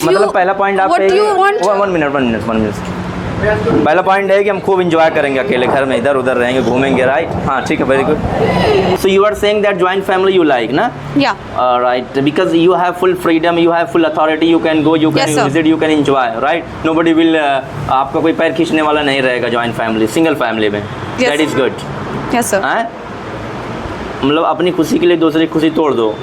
मतलब पहला पॉइंट आप वन मिनट पहला पॉइंट है कि हम खूब इंजॉय करेंगे अकेले घर में, इधर उधर रहेंगे, घूमेंगे, राइट? हाँ ठीक है, very good. So you are saying that joint family you like ना? Yeah. Right, because you have full freedom, you have full authority, you can go, you can Yes, sir. Visit, you can enjoy, right? Nobody will आपका कोई पैर खींचने वाला नहीं रहेगा joint family, single family में. Yes. That is good. Yes, sir. मतलब अपनी खुशी के लिए दूसरी की खुशी तोड़ दो.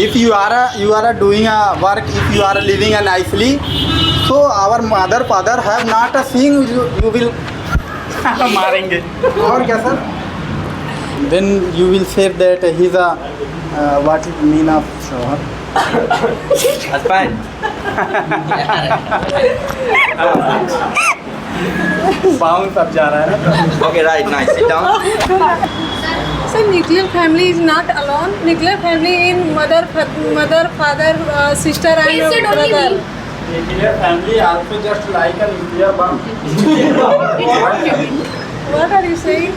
If you are doing a work, if you are living a nicely, so our mother father have not a thing you will मारेंगे. और क्या sir? Then you will say that he's a what it mean of Husband. bounce अब जा रहा है ना. Okay, right, nice. Sit down. So nuclear family is not alone. Nuclear family in mother, father, sister and brother. Nuclear family also just like a nuclear bomb. What are you saying?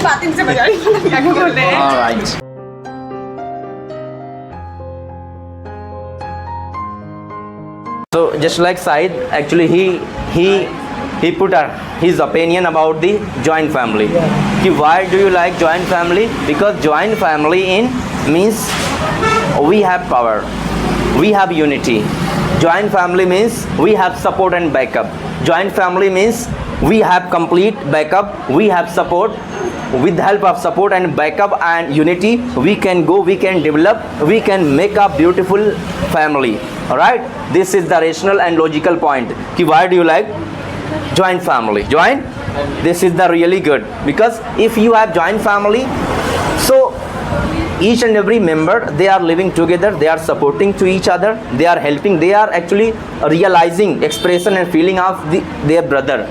बात इनसे बजा रही हूँ, क्या बोल रहे हैं? All right. So just like Said, actually he put his opinion about the joint family. कि why do you like joint family? Because joint family in means we have power, we have unity. Joint family means we have support and backup. Joint family means we have complete backup, we have support. With the help of support and backup and unity, we can go, we can develop, we can make a beautiful family. Alright, this is the rational and logical point. Ki why do you like joint family? This is the really good, because if you have joint family, so each and every member, they are living together, they are supporting to each other, they are helping, they are actually realizing expression and feeling of their brother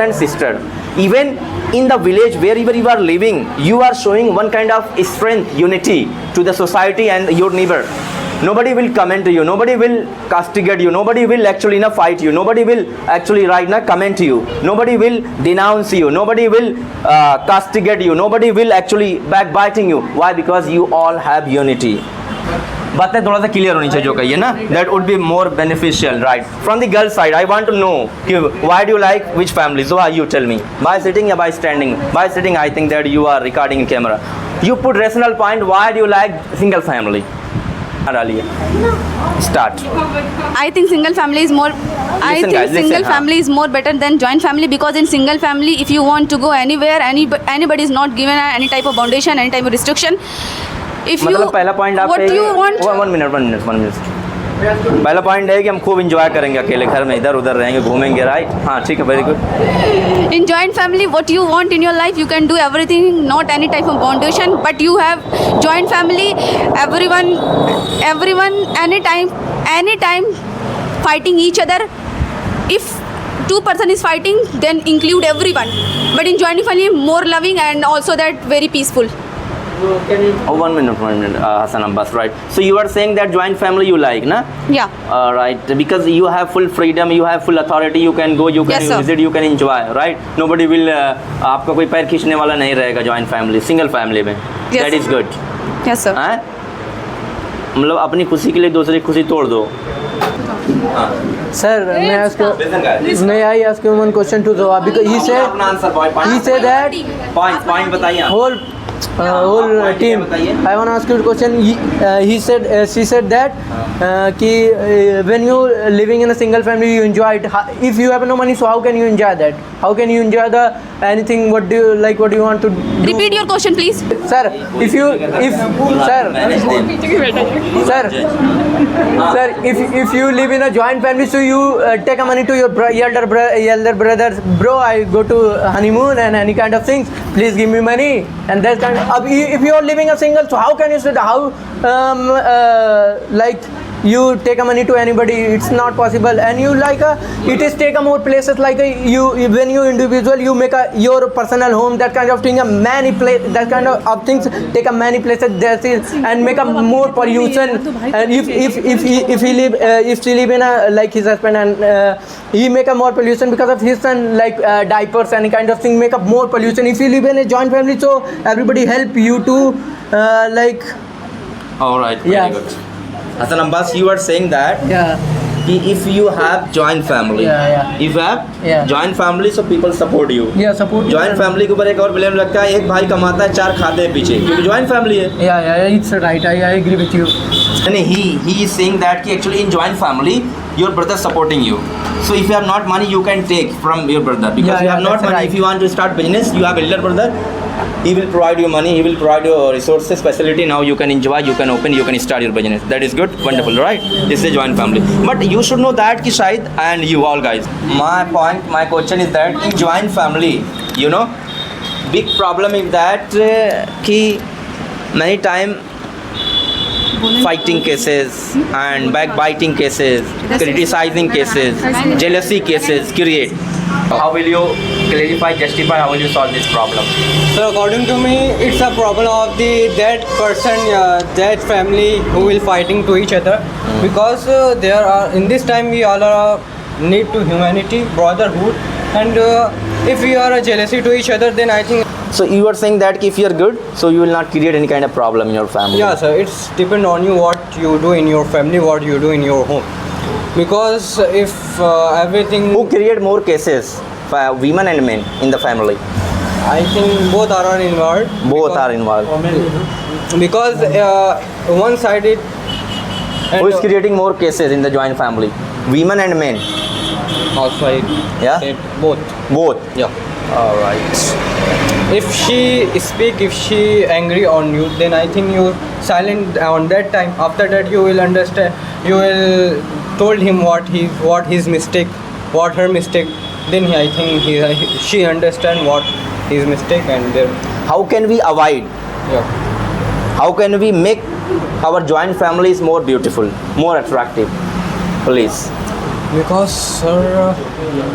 and sister. Even in the village, wherever you are living, you are showing one kind of strength, unity to the society and your neighbor. Nobody will comment to you, nobody will castigate you, nobody will actually fight you, nobody will actually comment to you, nobody will denounce you, nobody will castigate you, nobody will actually backbiting you. Why? Because you all have unity. बातें थोड़ा सा clear होनी चाहिए जो कहिए ना, that would be more beneficial, right? From the girl side I want to know कि why do you like which family? So you tell me. By sitting या by standing? By sitting, I think that you are recording in camera. You put rational point, why do you like single family? डालिए, start. I think single family is more. I Listen, think guys, listen, single family is more better than joint family, because in single family, if you want to go anywhere, anybody is not given any type of foundation, any type of restriction. If you मतलब पहला point आप what do you want? One minute. पहला point है कि हम खूब enjoy करेंगे अकेले घर में, इधर उधर रहेंगे, घूमेंगे, राइट? हाँ ठीक है, very good. In joint family, what you want in your life, you can do everything, not any type of foundation. But you have joint family, everyone, anytime fighting each other. If two person is fighting, then include everyone. But in joint family, more loving and also that very peaceful. Oh, one minute, Hassan Abbas, right? So you are saying that joint family you like, na? Yeah. Right, because you have full freedom, you have full authority, you can go, you can Yes, sir. visit, you can enjoy, right? Nobody will आपका कोई पैर खींचने वाला नहीं रहेगा joint family, single family में. Yes. That is good. Yes, sir. हाँ? मतलब अपनी खुशी के लिए दूसरी की खुशी तोड़ दो. Sir, may I ask you one question to Zoa? Because he said that point बताइए आप. whole team. I want to ask you a question. She said that when you living in a single family, you enjoy it. If you have no money, so how can you enjoy that? How can you enjoy the anything? What do you like? What do you want to do? Repeat your question, please. Sir, if you live in a joint family, so you take a money to your elder brother, bro, I go to honeymoon and any kind of things, please give me money, and that kind of, if you are living a single, so how can you say that? How like you take a money to anybody? It's not possible. And you it is take a more places, like you when you individual, you make your personal home, that kind of thing, a many place, that kind of things, take a many places there is, and make a more pollution. And if she live in a like his husband, and he make a more pollution because of his son, like diapers, any kind of thing, make up more pollution. If you live in a joint family, so everybody help you to like. All right, very Yeah. good. Hassan Abbas, you are saying that Yeah. if you have joint family, Yeah. if you have Yeah. joint family, so people support you. Yeah, support. Joint family के ऊपर एक और blame लगता है, एक भाई कमाता है, चार खाते हैं पीछे, क्योंकि जॉइंट फैमिली है. Yeah, it's right. I agree with you. And he is saying that कि actually in joint family your brother supporting you. So if you have not money, you can take from your brother, because Yeah, you have not that's money. right. If you want to start business, you have elder brother. He will provide you money. He will provide you resources, facility. Now you can enjoy. You can open. You can start your business. That is good, wonderful, right? This is joint family. But you should know that कि शायद, and you all guys. My question is that in joint family, you know, big problem is that कि many time fighting cases and backbiting cases, criticizing cases, jealousy cases create. How will you clarify, justify, how will you solve this problem? So according to me, it's a problem of that person, that family who will fighting to each other, because there are in this time we all are need to humanity, brotherhood, and if we are a jealousy to each other, then I think So you are saying that if you are good, so you will not create any kind of problem in your family. yeah, sir, it's depend on you what you do in your family, what you do in your home, because if everything, Who create more cases, women and men in the family? I think both are involved. Both are involved. Because one sided. Who is creating more cases in the joint family? Women and men. Also, I Yeah? said both. Both. Yeah. All right. If she speak, if she angry on you, then I think you silent on that time. After that, you will understand. You will told him what his mistake, what her mistake. Then I think she understand what his mistake, and then How can we avoid? yeah. How can we make our joint families more beautiful, more attractive? Please. Because sir,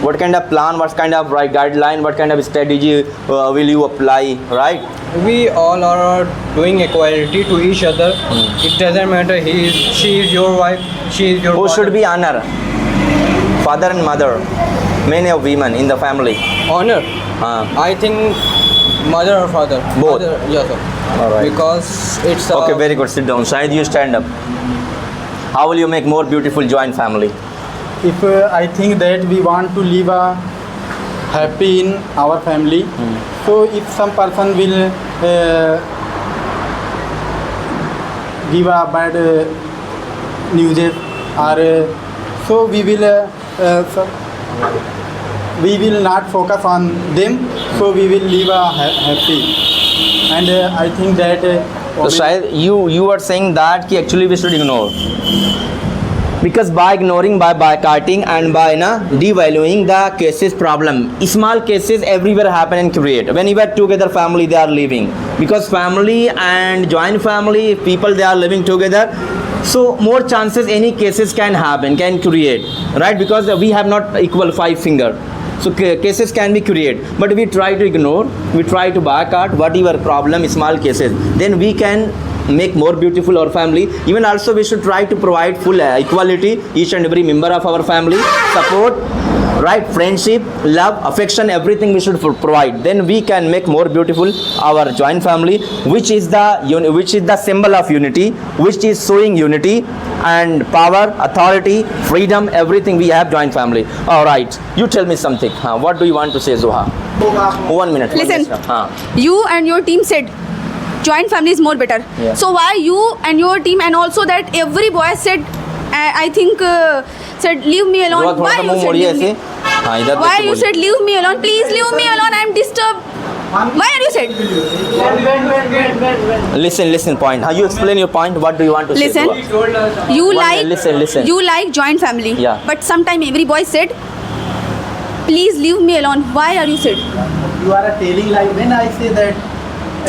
What kind of plan, what kind of guideline, what kind of strategy will you apply, right? we all are doing equality to each other. It doesn't matter she is your wife, she is your Who father. should be honor? Father and mother, men or women in the family. honor. I think mother or father. Both. Mother, yeah, sir. All right. Because it's Okay, very good. Sit down. Shahid, you stand up. How will you make more beautiful joint family? If I think that we want to live a happy in our family, so if some person will give a bad news or so we will not focus on them, so we will live a happy, and I think that So Shahid, you are saying that ki actually we should ignore. Because by ignoring, by boycotting and by devaluing the cases problem, small cases everywhere happen and create. When you are together family, they are living. Because family and joint family, people they are living together, so more chances any cases can happen, can create, right? Because we have not equal five finger. So cases can be created, but we try to ignore, we try to boycott whatever problem, small cases. Then we can make more beautiful our family. Even also we should try to provide full equality, each and every member of our family, support, right? Friendship, love, affection, everything we should provide. Then we can make more beautiful our joint family, which is the symbol of unity, which is showing unity and power, authority, freedom, everything we have joint family. All right, you tell me something. What do you want to say, Zoha? 1 minute. Listen. Haan. You and your team said joint family is more better. Yeah. So why you and your team, and also that every boy said, I think said leave me Zoha, alone. थोड़ा Why सा you मुंह said मोड़िए leave ऐसे. me? हाँ, इधर Why देखो you बोलिए. said leave me alone? Please leave me alone. I am disturbed. Why are you said? Listen, point. You explain your point. What do you want to Listen. say, Zoha? You One like minute, listen. You like joint family. Yeah. But sometime every boy said, please leave me alone. Why are you said? You are telling like when I say that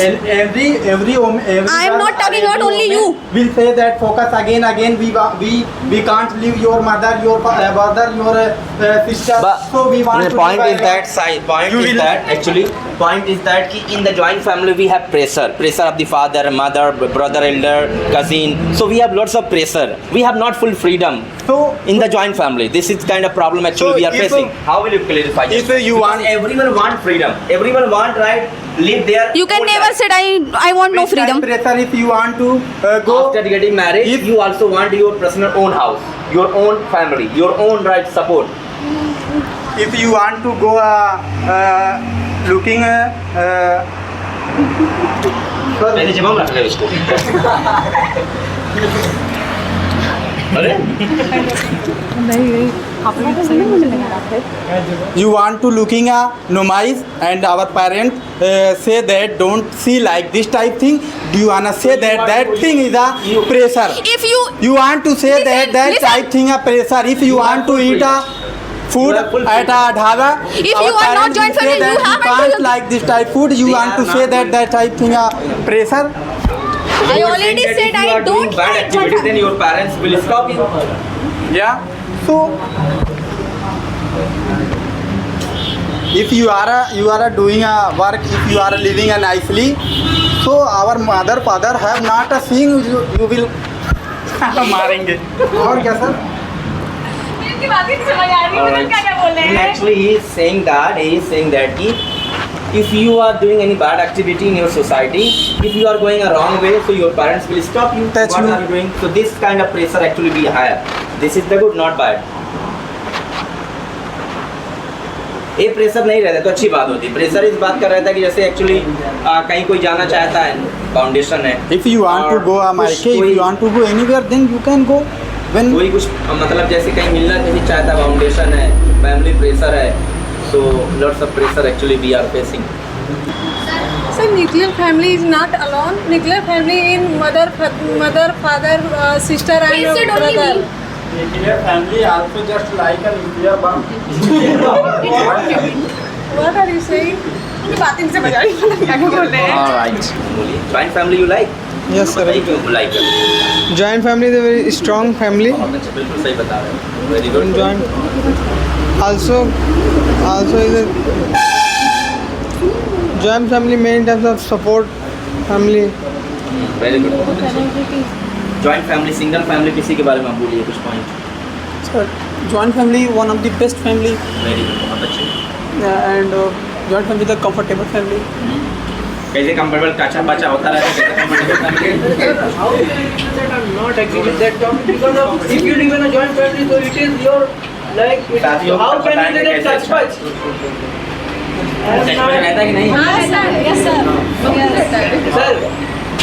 every I am not talking about only you. will say that focus again we can't leave your mother, your brother, your sister, But so we want the to point live is that side. Point You is will- that actually. Point is that ki in the joint family we have pressure of the father, mother, brother, elder, cousin. So we have lots of pressure. We have not full freedom. So In the joint family, this is kind of problem actually So we are if facing. How will you clarify this? if you Because want- everyone want freedom. Everyone want right live their You can own never life. say I want no Which type freedom. pressure if you want to go After getting married, If- you also want your personal own house, your own family, your own right support. if you want to go looking पहले जब हम रख ले उसको अरे you want to looking noise and our parents say that don't see like this type thing. Do you wanna say that thing is a pressure? If you Want to say Listen, that listen. type thing a pressure. If you want to eat a food You are full at a dhaba, If our you are not parents joint will say family, you that have can't to- like this type food. You They want are to say not- that type thing a pressure. I You are already saying that said if you I are doing don't bad like activity, joint then your parents will stop you. Yeah. So if you are doing a work, if you are living a nicely, so our mother father have not a seeing you will मारेंगे और क्या sir Actually, he is saying that if you are doing any bad activity in your society, if you are going a wrong way, so your parents will stop you. That's What true. are you doing? So this kind of pressure actually be higher. This is the good, not bad. ये pressure नहीं रहता तो अच्छी बात होती। Pressure इस बात का रहता है कि जैसे एक्चुअली कहीं कोई जाना चाहता है, फाउंडेशन है, if you want to और go a कुछ Maike, if कोई- you want to go anywhere, then you can go. When कोई कुछ मतलब जैसे कहीं मिलना नहीं चाहता, फाउंडेशन है, फैमिली प्रेशर है, so lots of pressure actually we are facing. So nuclear family is not alone. Nuclear family in mother, father, sister and He said only brother. me. nuclear family also just like a nuclear bomb. What are you saying? Alright. Joint family you like? Yes, sir. बताइए क्यों like है? Joint family is a very strong family. बहुत अच्छा, बिल्कुल सही बता रहे हैं। Very good. Joint also is a joint family main terms of support family. Very good. बहुत अच्छा। Joint family, single family किसी के बारे में आप बोलिए कुछ point. Sir, joint family one of the best family, Very good. बहुत अच्छे। and joint family the comfortable family. कैसे कंफर्टेबल काचा पाचा होता रहता है, कैसे comfortable How can you say that I'm not agree with that topic? Because if you live in a joint family, so it is your like. शादियों How का can पता you है say कि that कैसे such much? रहता है कि नहीं?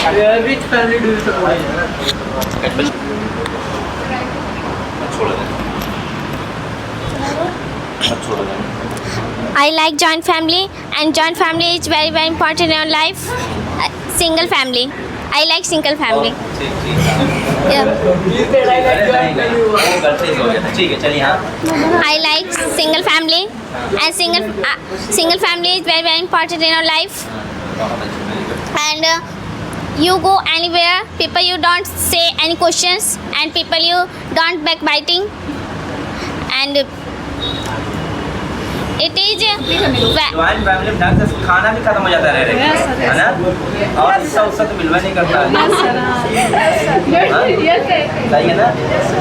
Sir, which family do you support? छोड़ दें। छोड़ दें। I like joint family, and joint family is very very important in your life. Single family. I like single family. ठीक ठीक। Yeah. You said I like joint family. वो गलती से हो गया था। ठीक है चलिए हाँ। I like single family, and single family is very very important in your life. बहुत अच्छे, very good. And you go anywhere, people you don't say any questions, and people you don't backbiting, and it is joint family में ढंग से खाना भी खत्म हो जाता है रह है ना, और हिस्सा उससा तो मिलवा नहीं करता है। हाँ? सही है ना?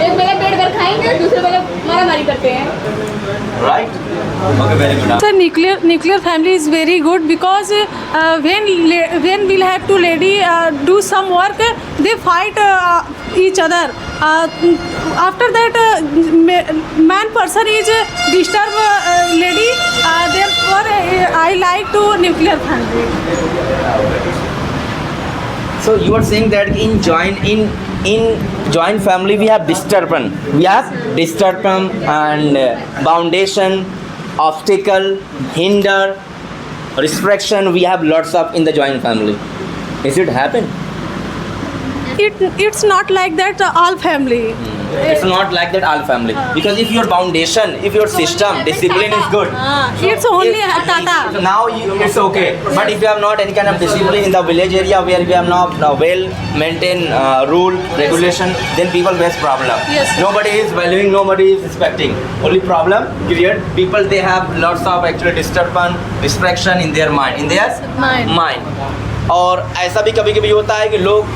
एक बेला पेट भर खाएंगे, दूसरे बेला मारामारी करते हैं। Right okay very good. So nuclear family is very good because when we'll have two lady do some work, they fight each other. After that, man person is disturb lady. Therefore, I like to nuclear family. So you are saying that in joint family we have disturbance. We have disturbance and foundation, obstacle, hinder, restriction. We have lots of in the joint family. Is it happen? It's not like that all family. It's not like that all family. Because if your foundation, if your system, discipline is good. It's only Tata. So now it's okay. But if you have not any kind of discipline in the village area where we have not well maintained rule, regulation, then people face problem. Yes. Nobody is valuing, nobody is respecting. Only problem create people, they have lots of actually disturbance, distraction in their mind, Mind. mind. और ऐसा भी कभी कभी होता है कि लोग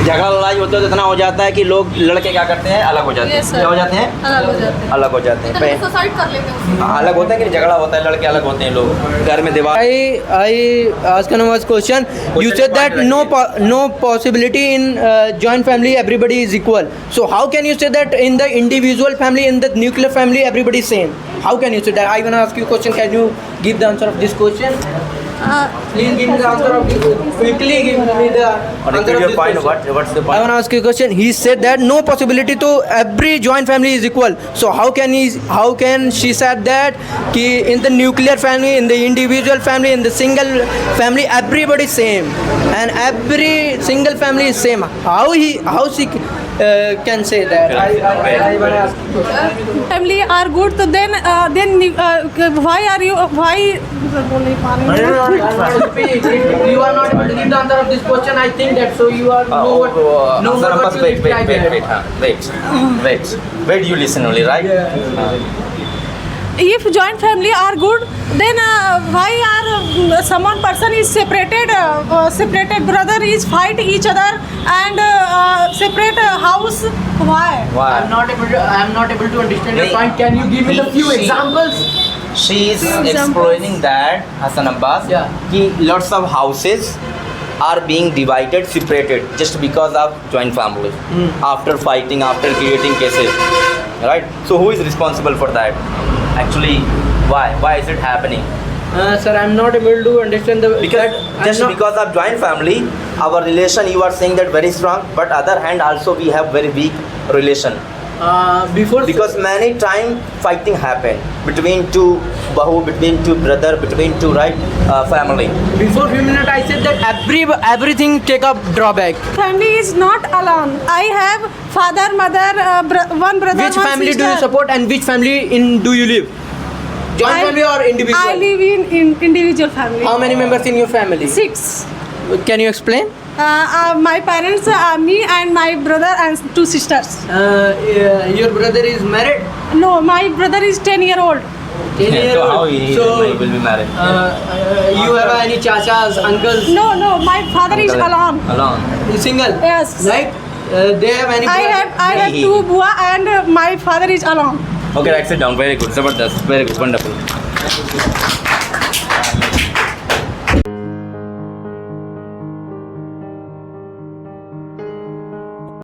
झगड़ा लड़ाई होता है तो इतना हो जाता है कि लोग लड़के क्या करते हैं, अलग हो जाते हैं। Yes, sir. क्या हो जाते हैं? अलग हो जाते हैं, अलग हो जाते हैं। पे- सुसाइड कर लेते हैं हाँ, अलग होता है कि झगड़ा होता है, लड़के अलग होते हैं, लोग घर में दीवार। I ask another question. You Question said that point no possibility in joint family everybody is equal. So how can you say that in the individual family, in the nuclear family, everybody is same? How can you say that? I wanna ask you a question. Can you give the answer of this question? Please give me the answer of this. Quickly give me the और answer of your this point, question. what's the I point? want to ask you a question. He said that no possibility to every joint family is equal. So how can she said that कि in the nuclear family, in the individual family, in the single family, everybody same, and every single family is same. How she can say that? I want to ask. family are good, so then why are you why बोल नहीं पा रही हूँ। You are not able to give the answer of this question. I think that so you are know what Answer what numbers, to wait, reply wait, there. wait, wait, wait, you listen only, right? If joint family are good, then why are someone person is separated, separated brother is fight each other and separate house? Why? Why? I am not able to understand your नहीं, point. Can you give me the few she- examples? She is explaining that, Hassan Abbas, Yeah. कि lots of houses are being divided, separated just because of joint family. After fighting, after creating cases, right? So who is responsible for that? Actually, why? Why is it happening? Sir, I am not able to understand the Because just because of joint family, our relation, you are saying that very strong, but other hand also we have very weak relation. before Because many time fighting happen between two bahu, between two brother, between two family. before few minutes I said that everything take up drawback. Family is not alone. I have father, mother, one brother, Which one family sister. do you support and which family do you live? Joint I- family or individual? I live in individual family. How many members in your family? 6. Can you explain? My parents, me and my brother and 2 sisters. Your brother is married? No, my brother is 10-year-old. 10 year So how old. he So will be married? you have any chachas, uncles? No, my father is alone. Alone. Single? Yes. Right? They have any? I have 2 bua and my father is alone. Okay, right, sit down. Very good. Zabardast. Very good. Wonderful.